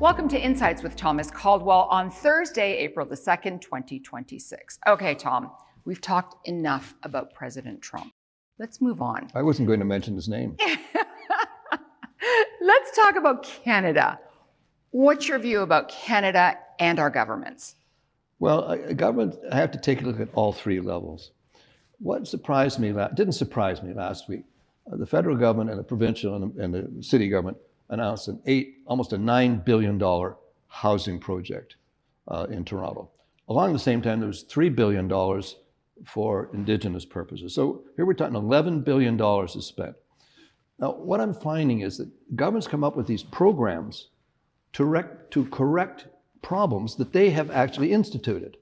Welcome to Insights with Thomas Caldwell on Thursday, April the 2nd, 2026. Okay, Tom, we've talked enough about President Trump. Let's move on. I wasn't going to mention his name. Let's talk about Canada. What's your view about Canada and our governments? Well, government, I have to take a look at all three levels. What didn't surprise me last week, the federal government and the provincial and the city government announced almost a $9 billion housing project in Toronto. Along the same time, there was $3 billion for Indigenous purposes. So here we're talking $11 billion is spent. Now, what I'm finding is that governments come up with these programs to correct problems that they have actually instituted.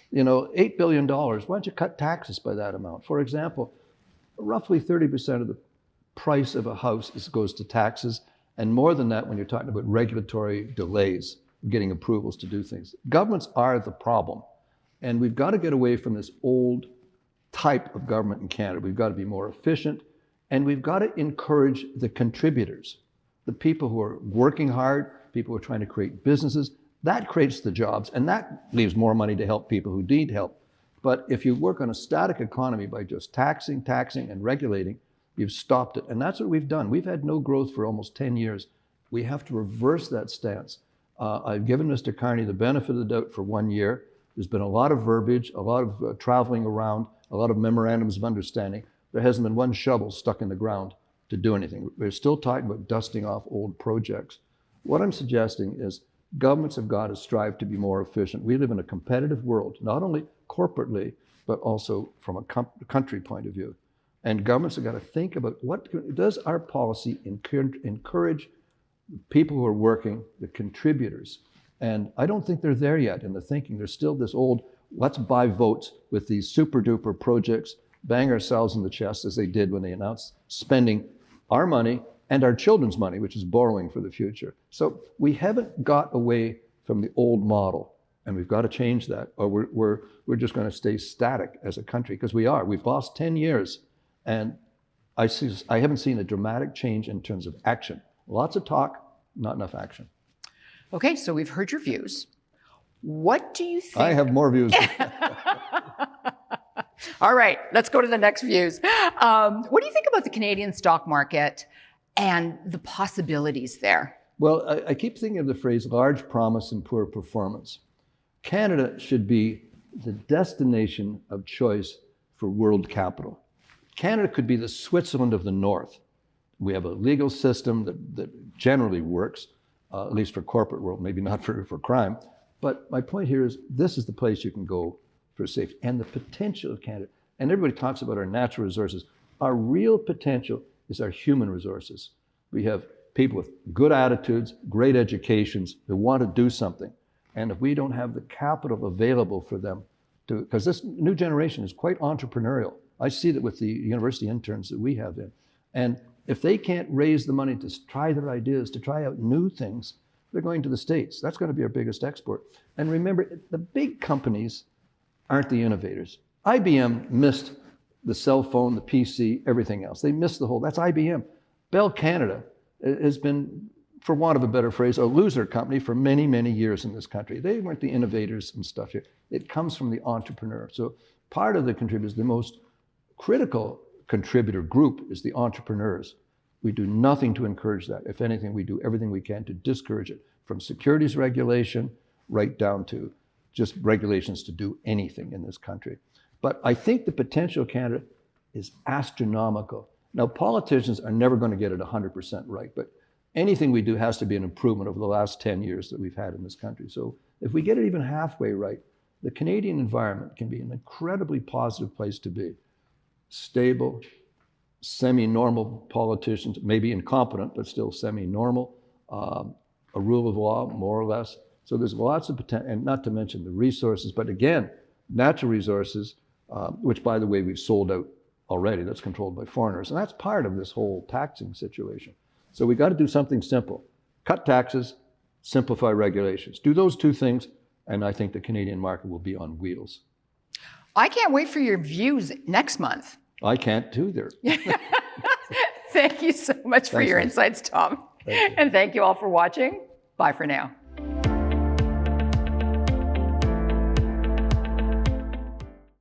You know, $8 billion, why don't you cut taxes by that amount? For example, roughly 30% of the price of a house goes to taxes, and more than that when you're talking about regulatory delays, getting approvals to do things. Governments are the problem, and we've got to get away from this old type of government in Canada. We've got to be more efficient, and we've got to encourage the contributors, the people who are working hard, people who are trying to create businesses. That creates the jobs, and that leaves more money to help people who need help. But if you work on a static economy by just taxing, and regulating, you've stopped it. And that's what we've done. We've had no growth for almost 10 years. We have to reverse that stance. I've given Mr. Carney the benefit of the doubt for 1 year. There's been a lot of verbiage, a lot of traveling around, a lot of memorandums of understanding. There hasn't been one shovel stuck in the ground to do anything. We're still talking about dusting off old projects. What I'm suggesting is governments have got to strive to be more efficient. We live in a competitive world, not only corporately, but also from a country point of view. And governments have got to think about does our policy encourage people who are working, the contributors. And I don't think they're there yet in the thinking. There's still this old, let's buy votes with these super duper projects, bang ourselves in the chest as they did when they announced spending our money and our children's money, which is borrowing for the future. So we haven't got away from the old model, and we've got to change that, or we're just going to stay static as a country, because we've lost 10 years. And I haven't seen a dramatic change in terms of action. Lots of talk, not enough action. Okay, so we've heard your views. What do you think? I have more views. All right, let's go to the next views. What do you think about the Canadian stock market and the possibilities there? Well, I keep thinking of the phrase large promise and poor performance. Canada should be the destination of choice for world capital. Canada could be the Switzerland of the North. We have a legal system that generally works, at least for corporate world, maybe not for crime. But my point here is this is the place you can go for safety. And the potential of Canada, and everybody talks about our natural resources. Our real potential is our human resources. We have people with good attitudes, great educations, who want to do something. And if we don't have the capital available for them because this new generation is quite entrepreneurial. I see that with the university interns that we have in. And if they can't raise the money to try their ideas, to try out new things, they're going to the States. That's going to be our biggest export. And remember, the big companies aren't the innovators. IBM missed the cell phone, the PC, everything else. They missed the whole, that's IBM. Bell Canada has been, for want of a better phrase, a loser company for many, many years in this country. They weren't the innovators and stuff here. It comes from the entrepreneur. So part of the contributors, the most critical contributor group is the entrepreneurs. We do nothing to encourage that. If anything, we do everything we can to discourage it, from securities regulation right down to just regulations to do anything in this country. But I think the potential of Canada is astronomical. Now, politicians are never going to get it 100% right, but anything we do has to be an improvement over the last 10 years that we've had in this country. So if we get it even halfway right, the Canadian environment can be an incredibly positive place to be. Stable, semi-normal politicians, maybe incompetent, but still semi-normal, a rule of law, more or less. So there's lots of potential, and not to mention the resources, but again, natural resources, which by the way, we've sold out already, that's controlled by foreigners. And that's part of this whole taxing situation. So we got to do something simple. Cut taxes, simplify regulations. Do those two things, and I think the Canadian market will be on wheels. I can't wait for your views next month. I can't either. Thank you so much for your insights, Tom. Thank you. And thank you all for watching. Bye for now.